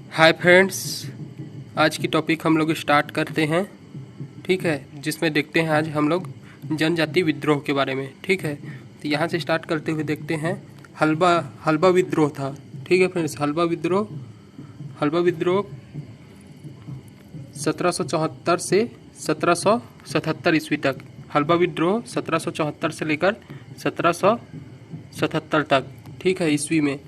Hi friends, आज की topic हम लोग स्टार्ट करते हैं। ठीक है, जिसमें देखते हैं आज हम लोग जनजाति विद्रोह के बारे में। ठीक है, तो यहाँ से स्टार्ट करते हुए देखते हैं हल्बा हल्बा विद्रोह था। ठीक है फ्रेंड्स, हल्बा विद्रोह 1774 से 1777 ईस्वी तक। हल्बा विद्रोह 1774 से लेकर 1777 तक, ठीक है, ईस्वी में।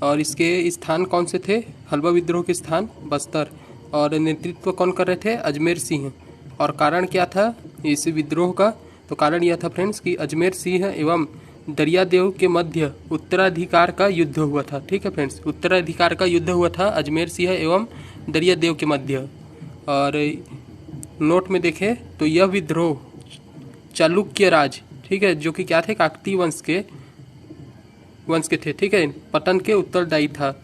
और इसके स्थान कौन से थे? हल्बा विद्रोह के स्थान बस्तर। और नेतृत्व कौन कर रहे थे? अजमेर सिंह। और कारण क्या था इस विद्रोह का? तो कारण यह था फ्रेंड्स कि अजमेर सिंह एवं दरियादेव के मध्य उत्तराधिकार का युद्ध हुआ था। ठीक है फ्रेंड्स, उत्तराधिकार का युद्ध हुआ था अजमेर सिंह एवं दरियादेव के मध्य। और नोट में देखें तो यह विद्रोह चालुक्य राज, ठीक है, जो कि क्या थे? काकतीय वंश के थे। ठीक है, पतन के उत्तरदायी था।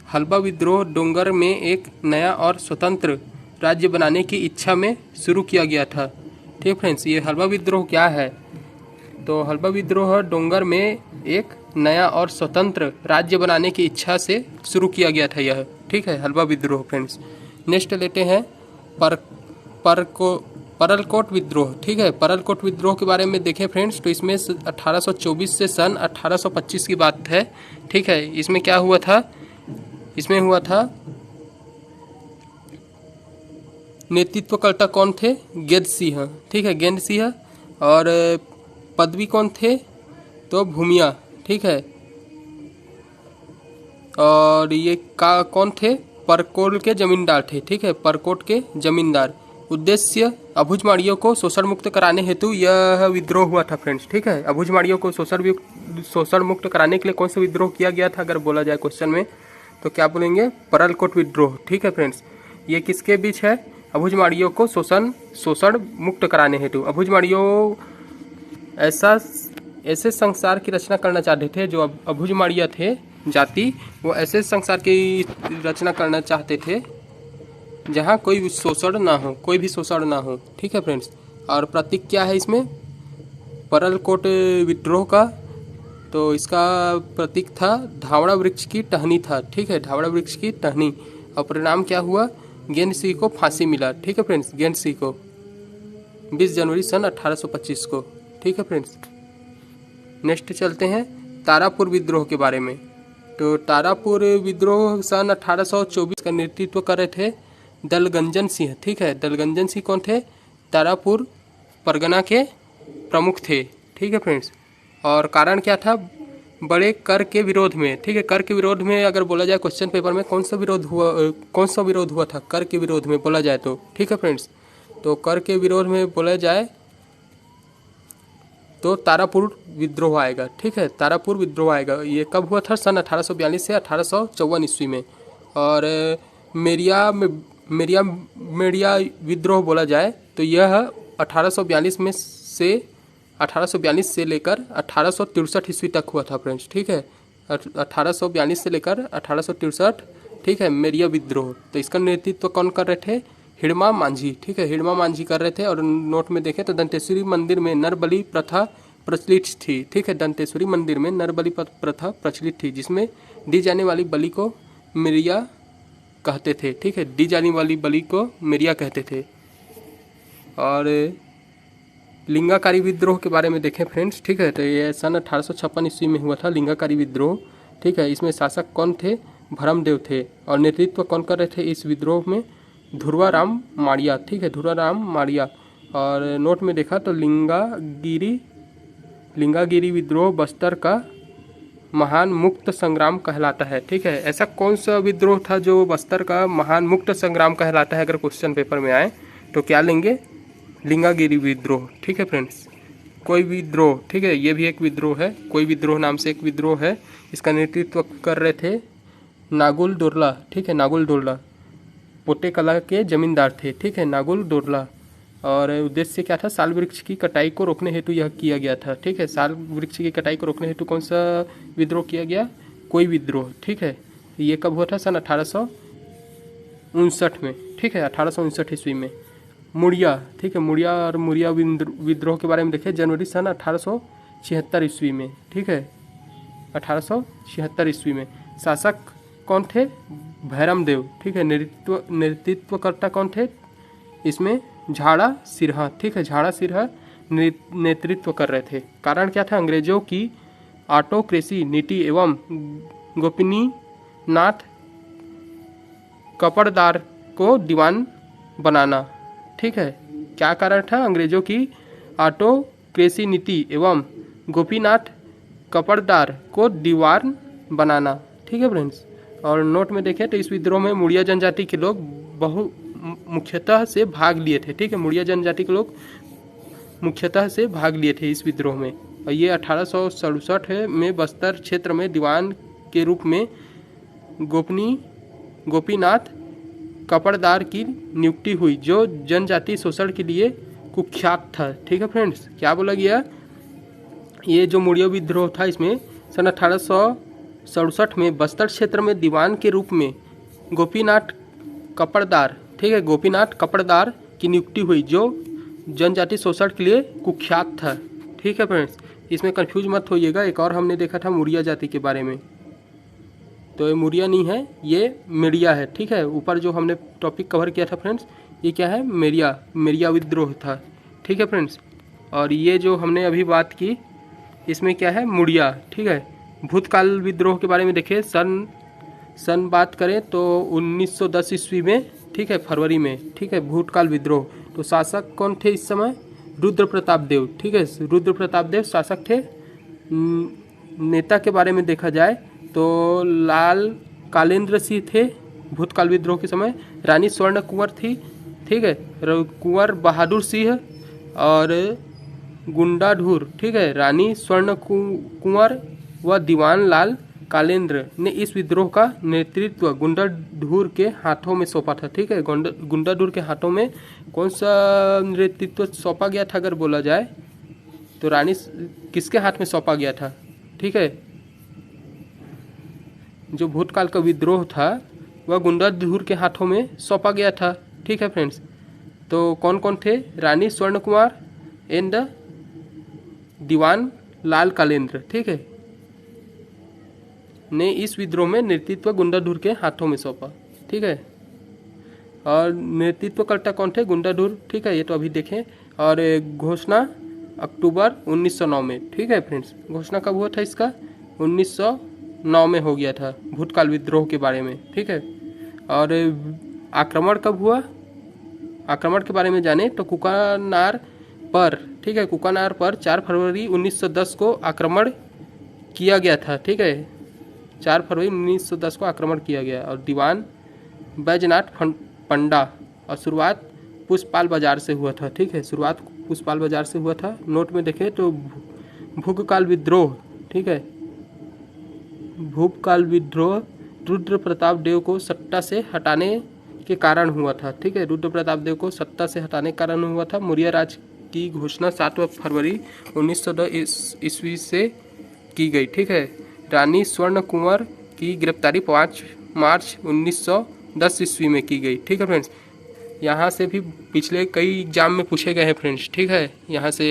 हल्बा विद्रोह डोंगर में एक नया और स्वतंत्र राज्य बनाने की इच्छा में शुरू किया गया था। ठीक फ्रेंड्स, ये हल्बा विद्रोह क्या है? तो हल्बा विद्रोह डोंगर में एक नया और स्वतंत्र राज्य बनाने की इच्छा से शुरू किया गया था यह। ठीक है, हल्बा विद्रोह फ्रेंड्स। नेक्स्ट लेते हैं परलकोट विद्रोह। ठीक है, परलकोट विद्रोह के बारे में देखें फ्रेंड्स तो इसमें 1824 से सन 1825 की बात है। ठीक है, इसमें क्या हुआ था? इसमें हुआ था, नेतृत्वकर्ता कौन थे? गेंद सिंह। ठीक है, गेंद सिंह। और पदवी कौन थे? तो भूमिया। ठीक है, और ये कौन थे? परकोट के जमींदार थे। ठीक है, परकोट के जमींदार। उद्देश्य अभुजमाड़ियों को शोषण मुक्त कराने हेतु यह विद्रोह हुआ था फ्रेंड्स। ठीक है, अभुजमाड़ियों को शोषण मुक्त कराने के लिए कौन सा विद्रोह किया गया था अगर बोला जाए क्वेश्चन में, तो क्या बोलेंगे? परलकोट विद्रोह। ठीक है फ्रेंड्स, ये किसके बीच है? अभुजमाड़ियों को शोषण मुक्त कराने हेतु। अभुजमाड़ियों ऐसे संसार की रचना करना चाहते थे, जो अभुजमाड़िया थे जाति, वो ऐसे संसार की रचना करना चाहते थे जहाँ कोई भी शोषण ना हो। ठीक है फ्रेंड्स, और प्रतीक क्या है इसमें? परलकोट विद्रोह का तो इसका प्रतीक था धावड़ा वृक्ष की टहनी था। ठीक है, धावड़ा वृक्ष की टहनी। और परिणाम क्या हुआ? गेंद सिंह को फांसी मिला। ठीक है फ्रेंड्स, गेंद सिंह को 20 जनवरी सन 1825 को। ठीक है फ्रेंड्स, नेक्स्ट चलते हैं तारापुर विद्रोह के बारे में। तो तारापुर विद्रोह सन 1824 का नेतृत्व कर रहे थे दलगंजन सिंह। ठीक है, दलगंजन सिंह कौन थे? तारापुर परगना के प्रमुख थे। ठीक है फ्रेंड्स, और कारण क्या था? बड़े कर के विरोध में। ठीक है, कर के विरोध में अगर बोला जाए क्वेश्चन पेपर में कौन सा विरोध हुआ था कर के विरोध में बोला जाए तो? ठीक है फ्रेंड्स, तो कर के विरोध में बोला जाए तो तारापुर विद्रोह आएगा। ठीक है, तारापुर विद्रोह आएगा। ये कब हुआ था? सन 1842 से 1854 ईस्वी में। और मेरिया विद्रोह बोला जाए तो यह 1842 से लेकर 1863 ईस्वी तक हुआ था फ्रेंड्स। ठीक है, 1842 से लेकर 1863। ठीक है, मेरिया विद्रोह। तो इसका नेतृत्व कौन कर रहे थे? हिड़मा मांझी। ठीक है, हिड़मा मांझी कर रहे थे। और नोट में देखें तो दंतेश्वरी मंदिर में नरबलि प्रथा प्रचलित थी। ठीक है, दंतेश्वरी मंदिर में नरबलि प्रथा प्रचलित थी, जिसमें दी जाने वाली बलि को मेरिया कहते थे। ठीक है, दी जाने वाली बलि को मेरिया कहते थे। और लिंगाकारी विद्रोह के बारे में देखें फ्रेंड्स। ठीक है, तो ये सन 1856 ईस्वी में हुआ था लिंगाकारी विद्रोह। ठीक है, इसमें शासक कौन थे? भरमदेव थे। और नेतृत्व कौन कर रहे थे इस विद्रोह में? ध्रुवाराम माड़िया। ठीक है, ध्रुवाराम माड़िया। और नोट में देखा तो लिंगागिरी विद्रोह बस्तर का महान मुक्त संग्राम कहलाता है। ठीक है, ऐसा कौन सा विद्रोह था जो बस्तर का महान मुक्त संग्राम कहलाता है? अगर क्वेश्चन पेपर में आए तो क्या लेंगे? लिंगागिरी विद्रोह। ठीक है फ्रेंड्स, कोई विद्रोह। ठीक है, ये भी एक विद्रोह है, कोई विद्रोह नाम से एक विद्रोह है। इसका नेतृत्व कर रहे थे नागुल दुर्ला। ठीक है, नागुल दुर्ला पोटे कला के जमींदार थे। ठीक है, नागुल दुर्ला। और उद्देश्य क्या था? साल वृक्ष की कटाई को रोकने हेतु यह किया गया था। ठीक है, साल वृक्ष की कटाई को रोकने हेतु कौन सा विद्रोह किया गया? कोई विद्रोह। ठीक है, ये कब हुआ था? सन 1859 में। ठीक है, 1859 ईस्वी में। मुड़िया। ठीक है, मुड़िया विद्रोह के बारे में देखें जनवरी सन 1876 ईस्वी में। ठीक है, 1876 ईस्वी में। शासक कौन थे? भैरम देव, ठीक है। नेतृत्वकर्ता कौन थे इसमें? झाड़ा सिरहा, ठीक है। झाड़ा सिरहा नेतृत्व कर रहे थे। कारण क्या था? अंग्रेजों की ऑटोक्रेसी नीति एवं गोपीनाथ कपड़दार को दीवान बनाना, ठीक है। क्या कारण था? अंग्रेजों की ऑटोक्रेसी नीति एवं गोपीनाथ कपड़दार को दीवान बनाना, ठीक है फ्रेंड्स। और नोट में देखें तो इस विद्रोह में मुड़िया जनजाति के लोग मुख्यतः से भाग लिए थे, ठीक है। मुड़िया जनजाति के लोग मुख्यतः से भाग लिए थे इस विद्रोह में। और ये 1867 में बस्तर क्षेत्र में दीवान के रूप में गोपीनाथ कपड़दार की नियुक्ति हुई, जो जनजाति शोषण के लिए कुख्यात था, ठीक है फ्रेंड्स। क्या बोला गया? ये जो मुड़िया विद्रोह था इसमें सन 1867 में बस्तर क्षेत्र में दीवान के रूप में गोपीनाथ कपड़दार, ठीक है, गोपीनाथ कपड़दार की नियुक्ति हुई, जो जनजाति शोषण के लिए कुख्यात था, ठीक है फ्रेंड्स। इसमें कंफ्यूज मत होइएगा। एक और हमने देखा था मुड़िया जाति के बारे में, तो ये मुड़िया नहीं है, ये मेरिया है, ठीक है। ऊपर जो हमने टॉपिक कवर किया था फ्रेंड्स, ये क्या है? मेरिया विद्रोह था, ठीक है फ्रेंड्स। और ये जो हमने अभी बात की इसमें क्या है? मुड़िया, ठीक है। भूतकाल विद्रोह के बारे में देखें, सन बात करें तो 1910 ईस्वी में, ठीक है, फरवरी में, ठीक है, भूतकाल विद्रोह। तो शासक कौन थे इस समय? रुद्र प्रताप देव, ठीक है। रुद्र प्रताप देव शासक थे। नेता के बारे में देखा जाए तो लाल कालेंद्र सिंह थे भूतकाल विद्रोह के समय। रानी स्वर्ण कुंवर थी, ठीक है। कुंवर बहादुर सिंह और गुंडाढूर, ठीक है। रानी स्वर्ण कुंवर व दीवान लाल कालेंद्र ने इस विद्रोह का नेतृत्व गुंडाढूर के हाथों में सौंपा था, ठीक है। गुंडाढूर के हाथों में कौन सा नेतृत्व सौंपा गया था अगर बोला जाए तो रानी किसके हाथ में सौंपा गया था, ठीक है। जो भूतकाल का विद्रोह था वह गुंडाढूर के हाथों में सौंपा गया था, ठीक है फ्रेंड्स। तो कौन कौन थे? रानी स्वर्ण कुमार एंड दीवान लाल कालेंद्र, ठीक है, ने इस विद्रोह में नेतृत्व गुंडाढूर के हाथों में सौंपा, ठीक है। और नेतृत्वकर्ता कौन थे? गुंडाढूर, ठीक है, ये तो अभी देखें। और घोषणा अक्टूबर 1909 में, ठीक है फ्रेंड्स। घोषणा कब हुआ था इसका? 1909 में हो गया था भूतकाल विद्रोह के बारे में, ठीक है। और आक्रमण कब हुआ? आक्रमण के बारे में जाने तो कुकानार पर, ठीक है, कुकानार पर 4 फरवरी 1910 को आक्रमण किया गया था, ठीक है। 4 फरवरी 1910 को आक्रमण किया गया। और दीवान बैजनाथ पंडा, और शुरुआत पुष्पाल बाजार से हुआ था, ठीक है। शुरुआत पुष्पाल बाजार से हुआ था। नोट में देखें तो भूतकाल विद्रोह, ठीक है, भूतकाल विद्रोह रुद्र प्रताप देव को सत्ता से हटाने के कारण हुआ था, ठीक है। रुद्र प्रताप देव को सत्ता से हटाने के कारण हुआ था। मौर्य राज की घोषणा 7 फरवरी 1910 ईस्वी से की गई, ठीक है। रानी स्वर्ण कुंवर की गिरफ्तारी 5 मार्च 1910 ईस्वी में की गई, ठीक है फ्रेंड्स। यहाँ से भी पिछले कई एग्जाम में पूछे गए हैं फ्रेंड्स, ठीक है। यहाँ से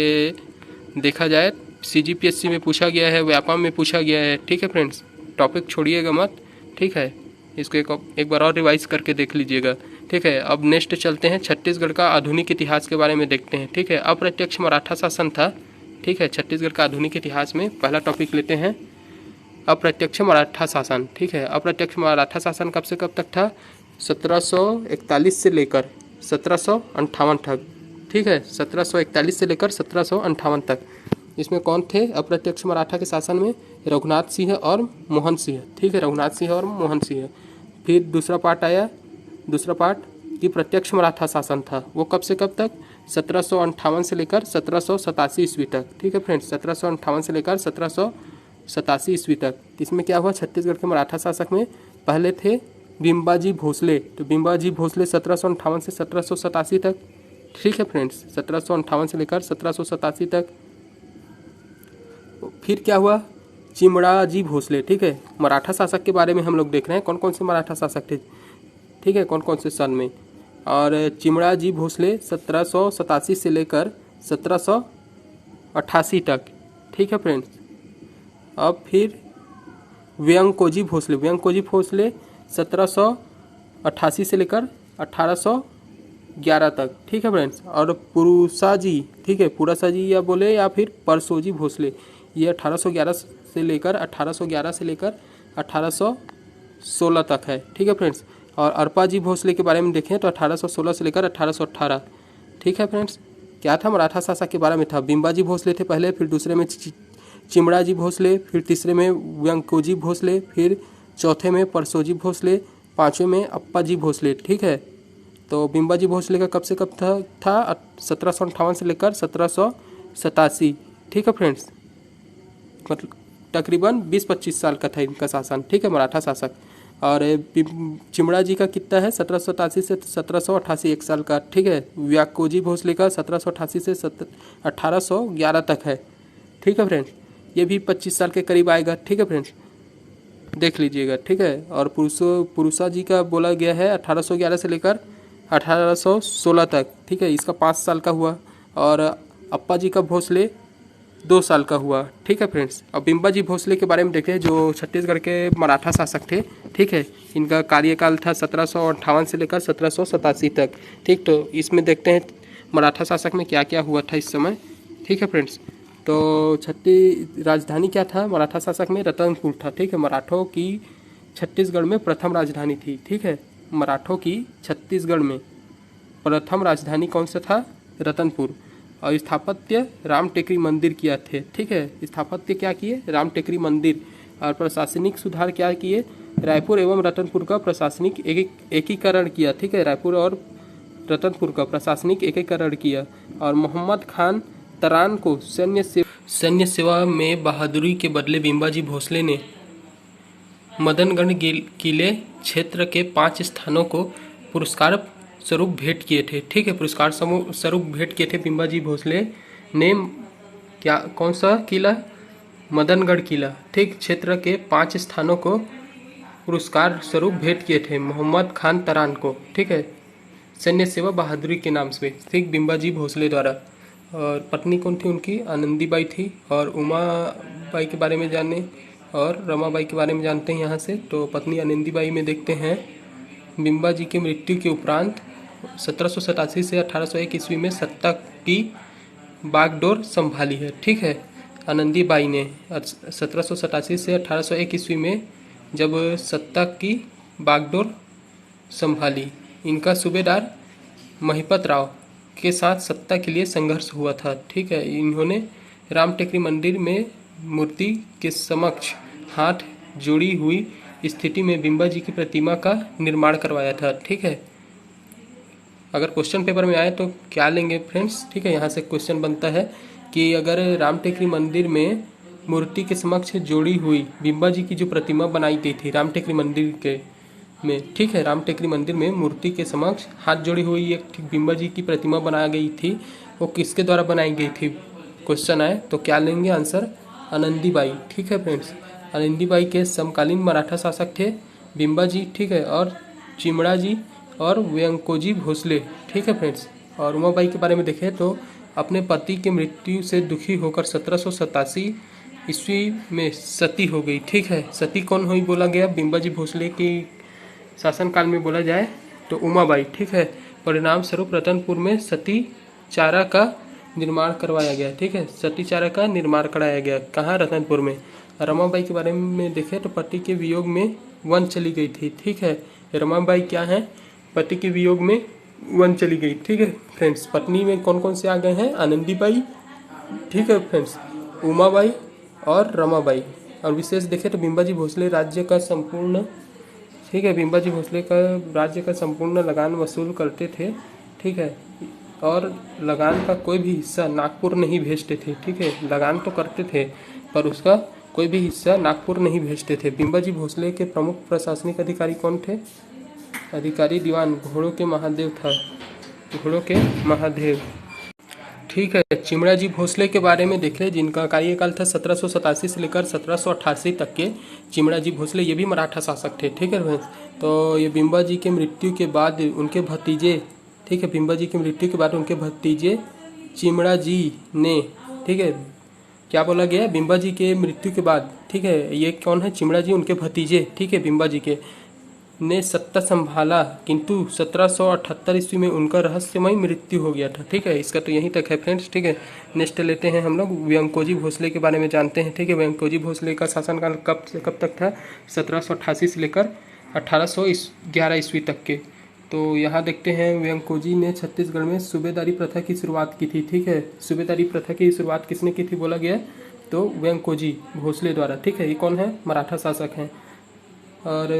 देखा जाए CGPSC में पूछा गया है, व्यापम में पूछा गया है, ठीक है फ्रेंड्स। टॉपिक छोड़िएगा मत, ठीक है। इसको एक बार और रिवाइज करके देख लीजिएगा, ठीक है। अब नेक्स्ट चलते हैं, छत्तीसगढ़ का आधुनिक इतिहास के बारे में देखते हैं, ठीक है। अप्रत्यक्ष मराठा शासन था, ठीक है। छत्तीसगढ़ का आधुनिक इतिहास में पहला टॉपिक लेते हैं, अप्रत्यक्ष मराठा शासन, ठीक है। अप्रत्यक्ष मराठा शासन कब से कब तक था? 1741 से लेकर 1758 तक, ठीक है। 1741 से लेकर 1758 तक। इसमें कौन थे अप्रत्यक्ष मराठा के शासन में? रघुनाथ सिंह और मोहन सिंह, ठीक है। रघुनाथ सिंह और मोहन सिंह। फिर दूसरा पार्ट आया, दूसरा पार्ट कि प्रत्यक्ष मराठा शासन था, वो कब से कब तक? 1758 से लेकर 1787 ईस्वी तक, ठीक है फ्रेंड्स। 1758 से लेकर 1787 ईस्वी तक। इसमें क्या हुआ? छत्तीसगढ़ के मराठा शासक में पहले थे बिम्बाजी भोसले, तो बिम्बाजी भोसले 1758 से 1787 तक, ठीक है फ्रेंड्स। 1758 से लेकर 1787 तक। फिर क्या हुआ? चिमड़ाजी भोसले, ठीक है। मराठा शासक के बारे में हम लोग देख रहे हैं, कौन कौन से मराठा शासक थे, ठीक है, कौन कौन से सन में। और चिमड़ाजी भोसले 1787 से लेकर 1788 तक, ठीक है फ्रेंड्स। अब फिर व्यंकोजी भोसले 1788 से लेकर 1811 तक, ठीक है फ्रेंड्स। और पुरुषा जी, ठीक है, पुरुषा जी या बोले या फिर परसोजी भोसले, ये 1811 से लेकर 1816 तक है, ठीक है फ्रेंड्स। और अरपा जी भोसले के बारे में देखें तो 1816 से लेकर 1818, ठीक है फ्रेंड्स। क्या था, मराठा शासक के बारे में था। बिंबाजी भोसले थे पहले, फिर दूसरे में चिमड़ा जी भोसले, फिर तीसरे में व्यंकोजी भोसले, फिर चौथे में परसोजी भोसले, पाँचवें में अप्पा जी भोसले, ठीक है। तो बिंबाजी भोसले का कब से कब था 1758 से लेकर 1787, ठीक है फ्रेंड्स। मतलब तकरीबन 20-25 साल का था इनका शासन, ठीक है, मराठा शासक। और चिमड़ा जी का कितना है, 1787 से 1788, 1 साल का, ठीक है। व्याकोजी भोसले का 1788 से 1811 तक है, ठीक है फ्रेंड्स। ये भी 25 साल के करीब आएगा, ठीक है फ्रेंड्स, देख लीजिएगा, ठीक है। और पुरुषा जी का बोला गया है 1811 से लेकर 1816 तक, ठीक है, इसका 5 साल का हुआ। और अप्पा जी का भोसले 2 साल का हुआ, ठीक है फ्रेंड्स। अब बिंबाजी भोसले के बारे में देखें, जो छत्तीसगढ़ के मराठा शासक थे, ठीक है। इनका कार्यकाल था 1758 से लेकर 1787 तक, ठीक। तो इसमें देखते हैं मराठा शासक में क्या क्या हुआ था इस समय, ठीक है फ्रेंड्स। तो राजधानी क्या था मराठा शासक में, रतनपुर था, ठीक है। मराठों की छत्तीसगढ़ में प्रथम राजधानी थी, ठीक है। मराठों की छत्तीसगढ़ में प्रथम राजधानी कौन सा था, रतनपुर। और स्थापत्य राम टेकरी मंदिर किया थे, ठीक है। स्थापत्य क्या किए, राम टेकरी मंदिर। और प्रशासनिक सुधार क्या किए, रायपुर एवं रतनपुर का प्रशासनिक एकीकरण किया, ठीक है। रायपुर और रतनपुर का प्रशासनिक एकीकरण किया। और मोहम्मद खान तरान को सैन्य सेवा में बहादुरी के बदले बिंबाजी भोसले ने मदनगढ़ किले क्षेत्र के 5 स्थानों को पुरस्कार स्वरूप भेंट किए थे, ठीक है। पुरस्कार स्वरूप भेंट किए थे बिंबाजी भोसले ने। क्या, कौन सा किला, मदनगढ़ किला, ठीक। क्षेत्र के 5 स्थानों को पुरस्कार स्वरूप भेंट किए थे मोहम्मद खान तरान को, ठीक है, सैन्य सेवा बहादुरी के नाम से, ठीक, बिंबाजी भोसले द्वारा। और पत्नी कौन थी उनकी, आनंदीबाई थी। और उमाबाई के बारे में जाने और रमाबाई के बारे में जानते हैं यहाँ से। तो पत्नी आनंदीबाई में देखते हैं, बिंबाजी की मृत्यु के उपरांत 1787 से 1801 ईस्वी में सत्ता की बागडोर संभाली है, ठीक है, आनंदीबाई ने। 1787 से 1801 ईस्वी में जब सत्ता की बागडोर संभाली, इनका सूबेदार महिपत राव के साथ सत्ता के लिए संघर्ष हुआ था, ठीक है। इन्होंने राम टेकरी मंदिर में मूर्ति के समक्ष हाथ जोड़ी हुई स्थिति में बिंबाजी की प्रतिमा का निर्माण करवाया था, ठीक है। अगर क्वेश्चन पेपर में आए तो क्या लेंगे फ्रेंड्स, ठीक है। यहाँ से क्वेश्चन बनता है कि अगर राम टेकरी मंदिर में मूर्ति के समक्ष जोड़ी हुई बिंबाजी की जो प्रतिमा बनाई गई थी राम टेकरी मंदिर के में, ठीक है, राम टेकरी मंदिर में मूर्ति के समक्ष हाथ जोड़ी हुई एक बिंबाजी की प्रतिमा बनाई गई थी, वो किसके द्वारा बनाई गई थी, क्वेश्चन आए तो क्या लेंगे आंसर, आनंदीबाई, ठीक है फ्रेंड्स। आनंदीबाई के समकालीन मराठा शासक थे बिंबाजी, ठीक है, और चिमड़ा जी और व्यंकोजी भोसले, ठीक है फ्रेंड्स। और उमाबाई के बारे में देखें तो अपने पति की मृत्यु से दुखी होकर 1787 ईस्वी में सती हो गई, ठीक है। सती कौन हुई बोला गया, बिंबाजी भोसले की शासनकाल में बोला जाए तो उमाबाई, ठीक है। परिणाम स्वरूप रतनपुर में सती चारा का निर्माण करवाया गया, ठीक है, सती चारा का निर्माण कराया गया, कहाँ, रतनपुर में। रमाबाई के बारे में देखें तो पति के वियोग में वन चली गई थी, ठीक है। रमाबाई क्या है, पति के वियोग में वन चली गई, ठीक है फ्रेंड्स। पत्नी में कौन कौन से आ गए हैं, आनंदीबाई, ठीक है फ्रेंड्स, उमाबाई और रमाबाई। और विशेष देखें तो बिंबाजी भोसले राज्य का संपूर्ण, ठीक है, बिंबाजी भोसले का राज्य का संपूर्ण लगान वसूल करते थे, ठीक है। और लगान का कोई भी हिस्सा नागपुर नहीं भेजते थे, ठीक है। लगान तो करते थे पर उसका कोई भी हिस्सा नागपुर नहीं भेजते थे। बिंबाजी भोसले के प्रमुख प्रशासनिक अधिकारी कौन थे, अधिकारी दीवान घोड़ों के महादेव था, घोड़ों के महादेव, ठीक है। चिमड़ा जी भोसले के बारे में देख ले, जिनका कार्यकाल था 1787 से लेकर 1788 तक के। चिमड़ा जी भोसले ये भी मराठा शासक थे, ठीक है। तो ये बिंबाजी के मृत्यु के बाद उनके भतीजे, ठीक है, बिंबाजी की मृत्यु के बाद उनके भतीजे चिमड़ा जी ने, ठीक है, क्या बोला गया, बिंबाजी के मृत्यु के बाद, ठीक है, ये कौन है, चिमड़ा जी, उनके भतीजे, ठीक है, बिंबाजी के ने सत्ता संभाला, किंतु 1778 ईस्वी में उनका रहस्यमय मृत्यु हो गया था। ठीक है, इसका तो यहीं तक है फ्रेंड्स। ठीक है, नेक्स्ट लेते हैं हम लोग व्यंकोजी भोसले के बारे में जानते हैं। ठीक है, व्यंकोजी भोसले का शासनकाल कब से कब तक था? 1788 से लेकर 1811 ईस्वी तक के। तो यहाँ देखते हैं व्यंकोजी ने छत्तीसगढ़ में सूबेदारी प्रथा की शुरुआत की थी। ठीक है, सूबेदारी प्रथा की शुरुआत किसने की थी बोला गया? तो व्यंकोजी भोसले द्वारा। ठीक है, ये कौन है? मराठा शासक हैं। और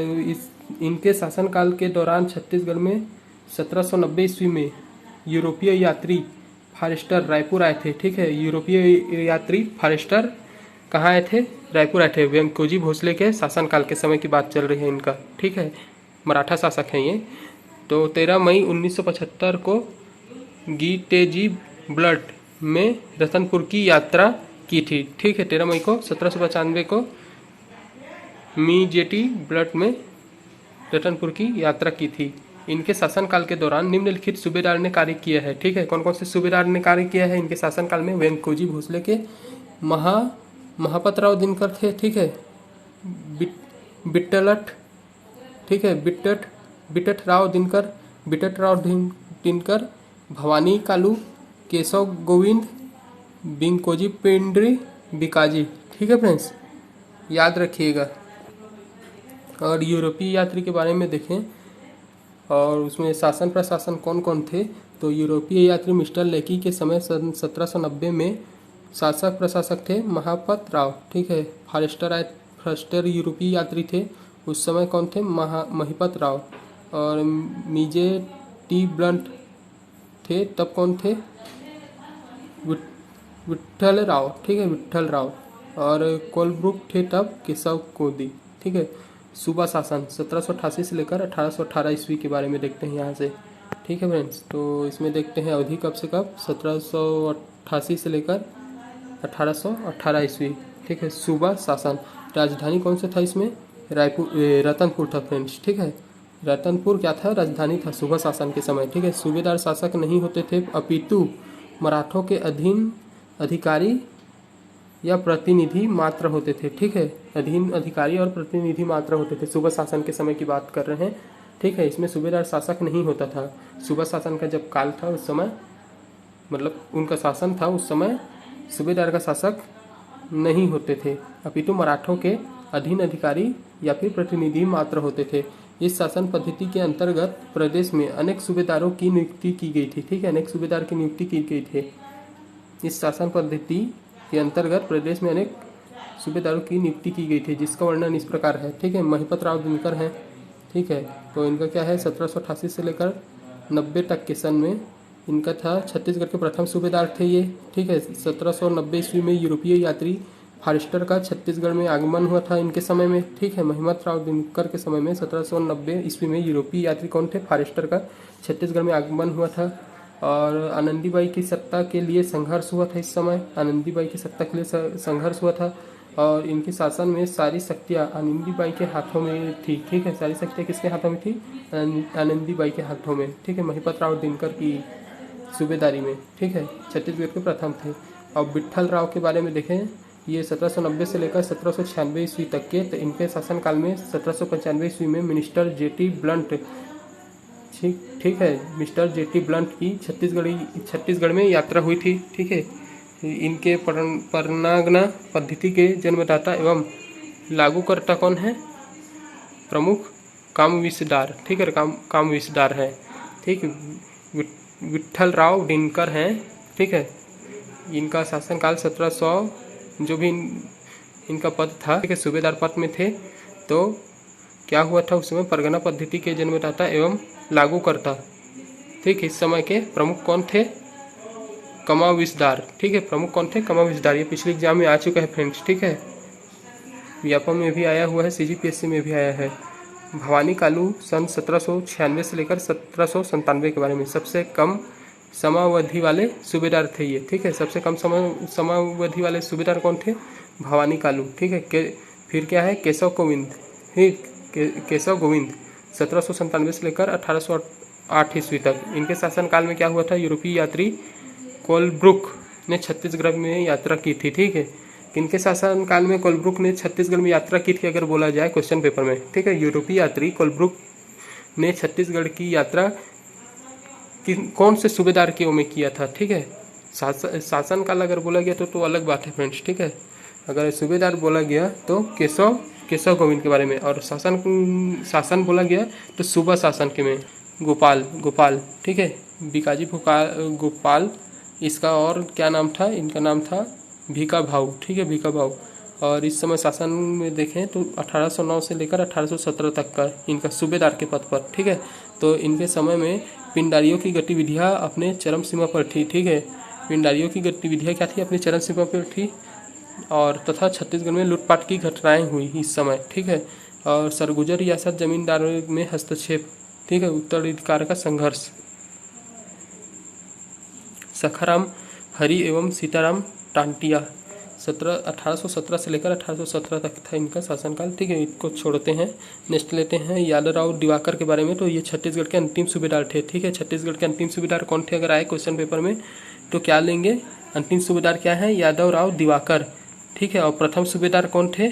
इनके शासनकाल के दौरान छत्तीसगढ़ में 1790 ईस्वी में यूरोपीय यात्री फॉरेस्टर रायपुर आए थे। ठीक है, यूरोपीय यात्री फॉरेस्टर कहाँ आए थे? रायपुर आए थे। व्यंकोजी भोसले के शासनकाल के समय की बात चल रही है इनका। ठीक है, मराठा शासक हैं ये। तो 13 मई 1975 को गीतेजी ब्लड में रतनपुर की यात्रा की थी। ठीक है, 13 मई को 1795 को मीजेटी ब्लड में रतनपुर की यात्रा की थी। इनके शासनकाल के दौरान निम्नलिखित सूबेदार ने कार्य किया है। ठीक है, कौन कौन से सूबेदार ने कार्य किया है इनके शासनकाल में? व्यंकोजी भोसले के महापतराव दिनकर थे। ठीक है, बिट्टलट, ठीक है, बिटटराव दिनकर, भवानी कालू, केशव गोविंद, बिंकोजी पेंड्री, बिकाजी। ठीक है फ्रेंड्स, याद रखिएगा। और यूरोपीय यात्री के बारे में देखें और उसमें शासन प्रशासन कौन कौन थे, तो यूरोपीय यात्री मिस्टर लेकी के समय 1790 में शासक प्रशासक थे महापत राव। ठीक है, फॉरेस्टर यूरोपीय यात्री थे उस समय कौन थे? महिपत राव। और मीजे टी ब्लंट थे तब कौन थे? विट्ठल राव। ठीक है, विट्ठल राव। और कोलब्रुक थे तब केशव कोदी। ठीक है, सूबा शासन 1788 से लेकर 1818 ईस्वी के बारे में देखते हैं यहाँ से। ठीक है फ्रेंड्स, तो इसमें देखते हैं अवधि कब से कब? 1788 से लेकर 1818 ईस्वी। ठीक है, सूबा शासन। राजधानी कौन सा था इसमें? रायपुर, रतनपुर था फ्रेंड्स। ठीक है, रतनपुर क्या था? राजधानी था सूबा शासन के समय। ठीक है, सूबेदार शासक नहीं होते थे, अपितु मराठों के अधीन अधिकारी या प्रतिनिधि मात्र होते थे। ठीक है, अधीन अधिकारी और प्रतिनिधि मात्र होते थे। सूबा शासन के समय की बात कर रहे हैं। ठीक है, इसमें सूबेदार शासक नहीं होता था। सूबा शासन का जब काल था उस समय, मतलब उनका शासन था उस समय, सूबेदार का शासक नहीं होते थे, अपितु मराठों के अधीन अधिकारी या फिर प्रतिनिधि मात्र होते थे। इस शासन पद्धति के अंतर्गत प्रदेश में अनेक सूबेदारों की नियुक्ति की गई थी। ठीक है, अनेक सूबेदार की नियुक्ति की गई थी। इस शासन पद्धति के अंतर्गत प्रदेश में अनेक सूबेदारों की नियुक्ति की गई थी, जिसका वर्णन इस प्रकार है। ठीक है, महिपत राव दिनकर हैं। ठीक है, तो इनका क्या है? 1788 से लेकर 90 तक के सन में इनका था। छत्तीसगढ़ के प्रथम सूबेदार थे ये। ठीक है, 1790 ईस्वी में यूरोपीय यात्री फॉरेस्टर का छत्तीसगढ़ में आगमन हुआ था इनके समय में। ठीक है, महिपत राव दिनकर के समय में 1790 ईस्वी में यूरोपीय यात्री कौन थे? फॉरेस्टर का छत्तीसगढ़ में आगमन हुआ था। और आनंदीबाई की सत्ता के लिए संघर्ष हुआ था। इस समय आनंदीबाई की सत्ता के लिए संघर्ष हुआ था और इनके शासन में सारी शक्तियाँ आनंदीबाई के हाथों में थी। ठीक है, सारी शक्तियाँ किसके हाथों में थी? आनंदीबाई के हाथों में। ठीक है, महिपत राव दिनकर की सूबेदारी में। ठीक है, छत्तीसगढ़ के प्रथम थे। और विट्ठल राव के बारे में देखें, ये 1790 से लेकर 1796 ईस्वी तक के। तो इनके शासनकाल में 1795 ईस्वी में मिनिस्टर जेटी ब्लंट, ठीक है, मिस्टर जेटी ब्लंट की छत्तीसगढ़ में यात्रा हुई थी। ठीक है, इनके परनागना पद्धति के जन्मदाता एवं लागूकर्ता कौन है? प्रमुख कामविसदार। ठीक है, कामविसदार है। ठीक, विट्ठल राव दिनकर हैं। ठीक है, इनका शासनकाल 1700 जो भी इनका पद था, ठीक है, सूबेदार पद में थे। तो क्या हुआ था उस समय? परगना पद्धति के जन्मदाता एवं लागूकर्ता। ठीक, इस समय के प्रमुख कौन थे? कमाविसदार। ठीक है, प्रमुख कौन थे? कमाविसदार। ये पिछले एग्जाम में आ चुका है फ्रेंड्स। ठीक है, व्यापम में भी आया हुआ है, CGPSC में भी आया है। भवानी कालू सन 1796 से लेकर 1797 के बारे में सबसे कम समावधि वाले सूबेदार थे ये। ठीक है, सबसे कम समावधि वाले सूबेदार कौन थे? भवानी कालू। ठीक है, फिर क्या है? केशव गोविंद। केशव गोविंद 1797 से लेकर 1808 ईस्वी तक। इनके शासनकाल में क्या हुआ था? यूरोपीय यात्री कोलब्रुक ने छत्तीसगढ़ में यात्रा की थी। ठीक है, इनके शासनकाल में कोलब्रुक ने छत्तीसगढ़ में यात्रा की थी अगर बोला जाए क्वेश्चन पेपर में। ठीक है, यूरोपीय यात्री कोलब्रुक ने छत्तीसगढ़ की यात्रा कौन से सूबेदार के में किया था? ठीक है, शासनकाल अगर बोला गया तो अलग बात है फ्रेंड्स। ठीक है, अगर सूबेदार बोला गया तो केशव गोविंद के बारे में, और शासन बोला गया तो सूबा शासन के में गोपाल। ठीक है, बीकाजी गोपाल इसका, और क्या नाम था? इनका नाम था भीखा भाऊ। ठीक है, भीखा भाऊ। और इस समय शासन में देखें तो 1809 से लेकर 1817 तक का इनका सूबेदार के पद पर। ठीक है, तो इनके समय में पिंडारियों की गतिविधियां अपने चरम सीमा पर थी। ठीक है, पिंडारियों की गतिविधियां क्या थी? अपनी चरम सीमा पर थी, और तथा छत्तीसगढ़ में लूटपाट की घटनाएं हुई इस समय। ठीक है, और सरगुजा रियासत जमींदार में हस्तक्षेप। ठीक है, उत्तराधिकार का संघर्ष। सखाराम हरि एवं सीताराम टांटिया 1817 से लेकर 1817 तक था इनका शासनकाल। ठीक है, इसको छोड़ते हैं। नेक्स्ट लेते हैं यादवराव दिवाकर के बारे में। तो ये छत्तीसगढ़ के अंतिम सूबेदार थे। ठीक है, छत्तीसगढ़ के अंतिम सूबेदार कौन थे? अगर आए क्वेश्चन पेपर में तो क्या लेंगे? अंतिम सूबेदार क्या है? यादवराव दिवाकर। ठीक है, और प्रथम सूबेदार कौन थे?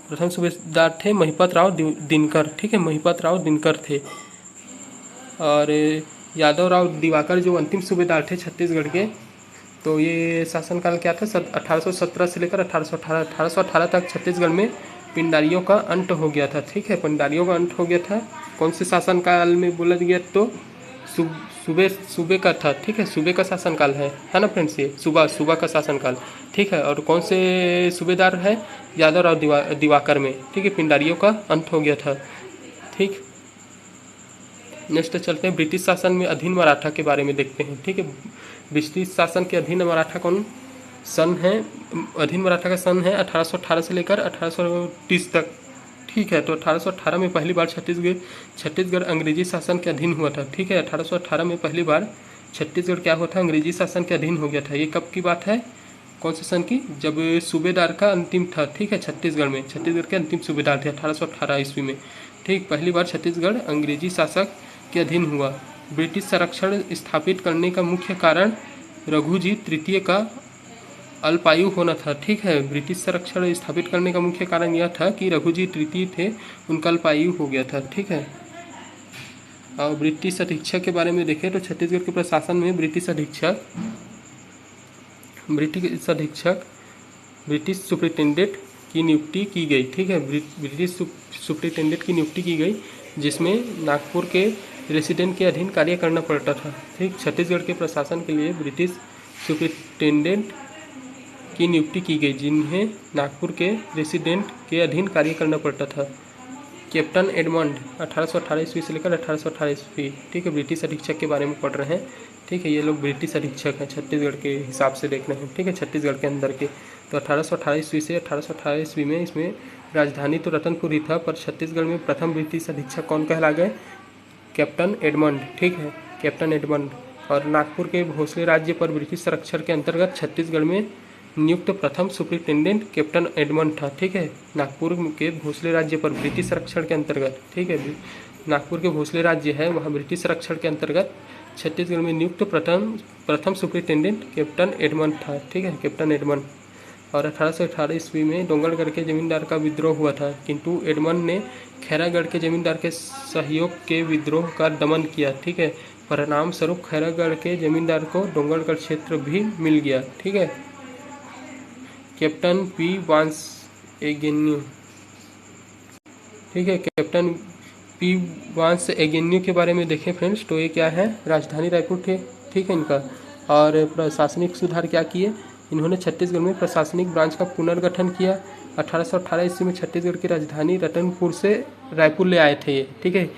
प्रथम सूबेदार थे महिपत राव दिनकर। ठीक है, महिपत राव दिनकर थे। और यादवराव दिवाकर जो अंतिम सूबेदार थे छत्तीसगढ़ के, तो ये शासनकाल क्या था? 1817 से लेकर 1818 तक छत्तीसगढ़ में पिंडारियों का अंत हो गया था। ठीक है, पिंडारियों का अंत हो गया था। कौन से शासनकाल में बोला गया? तो सूबे का था। ठीक है, सूबे का शासनकाल है ना फ्रेंड्स? ये सूबा का शासनकाल। ठीक है, और कौन से सूबेदार है? यादवराव दिवाकर में। ठीक है, पिंडारियों का अंत हो गया था। ठीक, नेक्स्ट चलते हैं ब्रिटिश शासन में अधीन मराठा के बारे में देखते हैं। ठीक है, ब्रिटिश शासन के अधीन मराठा कौन सन है? अधीन मराठा का सन है 1818 से लेकर 1830 तक। ठीक है, तो 1818 में पहली बार छत्तीसगढ़ अंग्रेजी शासन के अधीन हुआ था। ठीक है, 1818 में पहली बार छत्तीसगढ़ क्या हुआ था? अंग्रेजी शासन के अधीन हो गया था। ये कब की बात है? कौन से सन की? जब सूबेदार का अंतिम था। ठीक है, छत्तीसगढ़ में छत्तीसगढ़ के अंतिम सूबेदार थे 1818 ईस्वी में। ठीक, पहली बार छत्तीसगढ़ अंग्रेजी शासक के अधीन हुआ। ब्रिटिश संरक्षण स्थापित करने का मुख्य कारण रघुजी तृतीय का अल्पायु होना था। ठीक है, ब्रिटिश संरक्षण स्थापित करने का मुख्य कारण यह था कि रघुजी तृतीय थे, उनका अल्पायु हो गया था। ठीक है, और ब्रिटिश अधीक्षक के बारे में देखें तो छत्तीसगढ़ के प्रशासन में ब्रिटिश सुप्रिटेंडेंट की नियुक्ति की गई। ठीक है, ब्रिटिश सुप्रिटेंडेंट की नियुक्ति की गई, जिसमें नागपुर के रेसिडेंट के अधीन कार्य करना पड़ता था। ठीक, छत्तीसगढ़ के प्रशासन के लिए ब्रिटिश सुप्रिटेंडेंट की नियुक्ति की गई, जिन्हें नागपुर के रेसिडेंट के अधीन कार्य करना पड़ता था। कैप्टन एडमंड 1818 ईस्वी से लेकर 1818 ईस्वी। ठीक है, ब्रिटिश अधीक्षक के बारे में पढ़ रहे हैं। ठीक है, ये लोग ब्रिटिश अधीक्षक हैं छत्तीसगढ़ के हिसाब से देख रहे हैं। ठीक है, छत्तीसगढ़ के अंदर के। तो 1818 ईस्वी से 1818 ईस्वी में इसमें राजधानी तो रतनपुर ही था, पर छत्तीसगढ़ में प्रथम ब्रिटिश अधीक्षक कौन कहला गए? Captain Edmund. ठीक है, कैप्टन एडमंड। और नागपुर के भोसले राज्य पर ब्रिटिश संरक्षण के अंतर्गत छत्तीसगढ़ में नियुक्त प्रथम सुप्रिटेंडेंट कैप्टन एडमंड था। ठीक है, नागपुर के भोसले राज्य पर ब्रिटिश संरक्षण के अंतर्गत। ठीक है, नागपुर के भोसले राज्य है, वहाँ ब्रिटिश संरक्षण के अंतर्गत छत्तीसगढ़ में नियुक्त प्रथम सुप्रिटेंडेंट कैप्टन एडमंड था। ठीक है, कैप्टन एडमंड। और 1818 ईस्वी में डोंगरगढ़ के जमींदार का विद्रोह हुआ था, किंतु एडमंड ने खैरागढ़ के जमींदार के सहयोग के विद्रोह का दमन किया। ठीक है, परिणाम स्वरूप खैरागढ़ के जमींदार को डोंगरगढ़ क्षेत्र भी मिल गया। ठीक है, कैप्टन पी वांस एगेन्यू। ठीक है, कैप्टन पी वांस एगेन्यू के बारे में देखें फ्रेंड्स, तो ये क्या है? राजधानी रायपुर थे। ठीक है, इनका। और प्रशासनिक सुधार क्या किए इन्होंने? छत्तीसगढ़ में प्रशासनिक ब्रांच का पुनर्गठन किया। 1818 ईस्वी में छत्तीसगढ़ की राजधानी रतनपुर से रायपुर ले आए थे ये। ठीक है,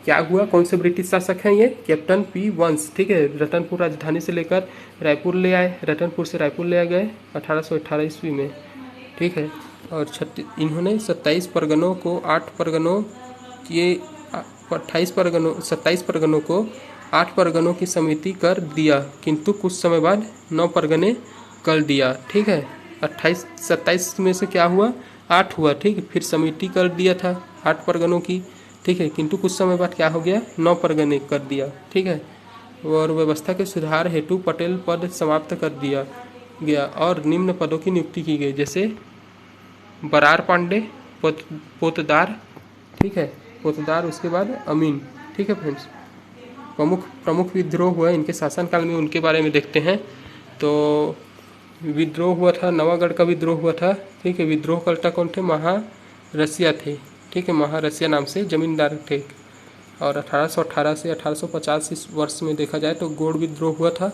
क्या हुआ? कौन से ब्रिटिश शासक हैं ये? कैप्टन पी वंश। ठीक है, रतनपुर राजधानी से लेकर रायपुर ले आए, रतनपुर से रायपुर ले गए 1818 ईस्वी में। ठीक है, और इन्होंने 27 परगनों को 8 परगनों के 27 परगनों को 8 परगनों की समिति कर दिया, किंतु कुछ समय बाद 9 परगने कर दिया। ठीक है, 27 में से क्या हुआ? 8 हुआ। ठीक, फिर समिति कर दिया था 8 परगनों की। ठीक है, किंतु कुछ समय बाद क्या हो गया? 9 परगने कर दिया। ठीक है, और व्यवस्था के सुधार हेतु पटेल पद समाप्त कर दिया गया और निम्न पदों की नियुक्ति की गई, जैसे बरार पांडे, पोतदार। ठीक है, पोतदार, उसके बाद अमीन। ठीक है फ्रेंड्स, प्रमुख प्रमुख विद्रोह हुआ इनके शासनकाल में, उनके बारे में देखते हैं। तो विद्रोह हुआ था, नवागढ़ का विद्रोह हुआ था। ठीक है, विद्रोहकर्ता कौन थे? महारसिया थे। ठीक है, महारसिया नाम से जमींदार थे। और 1818 से 1850 इस वर्ष में देखा जाए तो गोड़ विद्रोह हुआ था,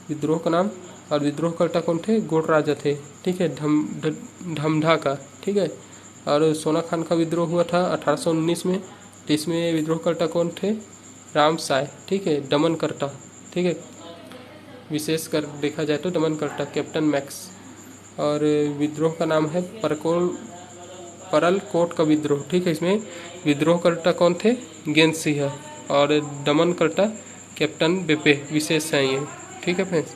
विद्रोह का नाम। और विद्रोहकर्ता कौन थे? गोड़ राजा थे। ठीक है, धमधा का। ठीक है, और सोना खान का विद्रोह हुआ था 1819 में। तो इसमें विद्रोहकर्ता कौन थे? राम साय। ठीक है, दमनकर्ता। ठीक है, विशेष कर देखा जाए तो दमनकर्ता कैप्टन मैक्स। और विद्रोह का नाम है परलकोट का विद्रोह। ठीक है, इसमें विद्रोहकर्ता कौन थे? गेंद सिंह। और दमनकर्ता कैप्टन बेपे। विशेष है ये। ठीक है फ्रेंड्स,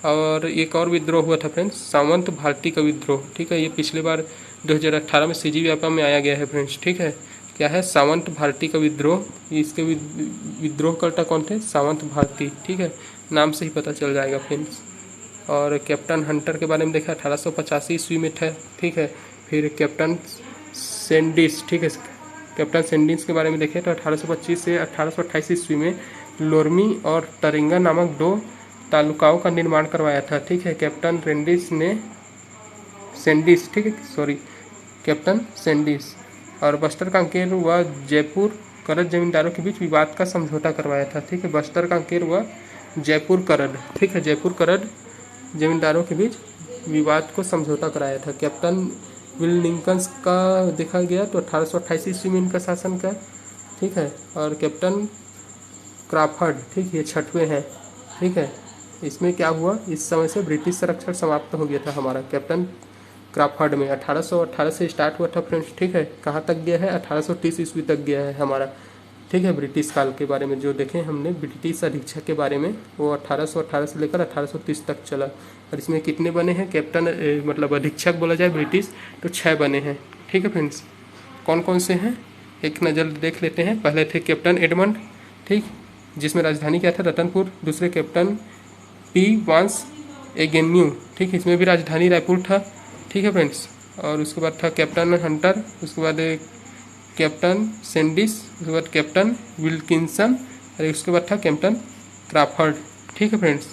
और एक और विद्रोह हुआ था फ्रेंड्स, सामंत भारती का विद्रोह। ठीक है, ये पिछले बार 2018 में सीजी व्यापा में आया गया है फ्रेंड्स। ठीक है, क्या है? सामंत भारती का विद्रोह। इसके विद्रोहकर्ता कौन थे? सामंत भारती। ठीक है, नाम से ही पता चल जाएगा फ्रेंड्स। और कैप्टन हंटर के बारे में देखा 1885 ईस्वी में था। ठीक है, फिर कैप्टन सेंडिस। ठीक है, कैप्टन सेंडिस के बारे में देखें तो 1825 से 1828 ईस्वी में लोरमी और तरिंगा नामक 2 तालुकाओं का निर्माण करवाया था। ठीक है, कैप्टन रेंडिस ने सेंडिस। ठीक है, सॉरी, कैप्टन सेंडिस। और बस्तर कांकेर व जयपुर करद जमींदारों के बीच विवाद का समझौता करवाया था। ठीक है, बस्तर कांकेर व जयपुर करद। ठीक है, जयपुर करद जमींदारों के बीच विवाद को समझौता कराया था। कैप्टन विलिंगटन का देखा गया तो 1828 ईस्वी में इनका शासन का। ठीक है, और कैप्टन क्राफर्ड। ठीक, ये 6वें हैं। ठीक है, इसमें क्या हुआ? इस समय से ब्रिटिश संरक्षण समाप्त हो गया था हमारा। कैप्टन क्राफर्ड में 1818 से स्टार्ट हुआ था फ्रेंड्स। ठीक है, कहाँ तक गया है? 1830 ईस्वी तक गया है हमारा। ठीक है, ब्रिटिश काल के बारे में जो देखें हमने, ब्रिटिश अधीक्षक के बारे में, वो 1818 से लेकर 1830 तक चला। और इसमें कितने बने हैं कैप्टन, मतलब अधीक्षक बोला जाए ब्रिटिश, तो 6 बने हैं। ठीक है फ्रेंड्स, कौन कौन से हैं एक नज़र देख लेते हैं। पहले थे कैप्टन एडमंड। ठीक, जिसमें राजधानी क्या था? रतनपुर। दूसरे कैप्टन पी वांस एगेन्यू। ठीक, इसमें भी राजधानी रायपुर था। ठीक है फ्रेंड्स, और उसके बाद था कैप्टन हंटर, उसके बाद कैप्टन सेंडिस, उसके बाद कैप्टन विल्किंसन, और उसके बाद था कैप्टन क्राफर्ड। ठीक है फ्रेंड्स,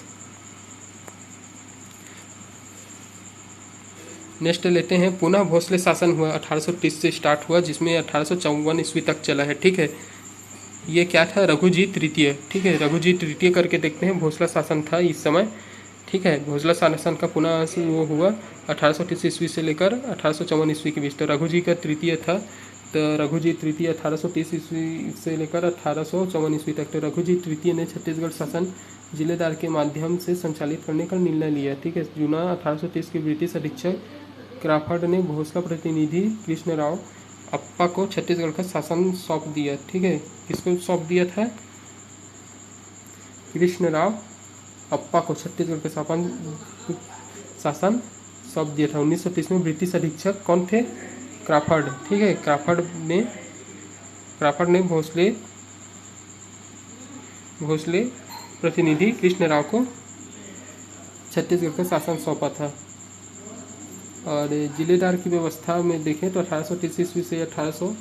नेक्स्ट लेते हैं। पुनः भोसले शासन हुआ 1830 से स्टार्ट हुआ, जिसमें 1854 ईस्वी तक चला है। ठीक है, ये क्या था? रघुजीत तृतीय। ठीक है, रघुजीत तृतीय करके देखते हैं, भोसला शासन था इस समय। ठीक है, भोसला शासन का पुनः वो हुआ 1830 ईस्वी से लेकर 1854 ईस्वी के बीच। तो रघुजी का तृतीय था, तो रघुजी तृतीय 1830 ईस्वी से लेकर 1854 ईस्वी तक। तो रघुजी तृतीय ने छत्तीसगढ़ शासन जिलेदार के माध्यम से संचालित करने का निर्णय लिया। ठीक है, जूना 1830 के ब्रिटिश अधीक्षक क्राफर्ड ने भोसला प्रतिनिधि कृष्णराव अप्पा को छत्तीसगढ़ का शासन सौंप दिया। ठीक है, किसको सौंप दिया था? कृष्णराव अप्पा को छत्तीसगढ़ का शासन सौंप दिया था। 1930 में ब्रिटिश अधीक्षक कौन थे? क्राफर्ड। ठीक है, क्राफर्ड ने भोसले प्रतिनिधि कृष्णराव को छत्तीसगढ़ का शासन सौंपा था। और जिलेदार की व्यवस्था में देखें तो 1830 ईस्वी से 1800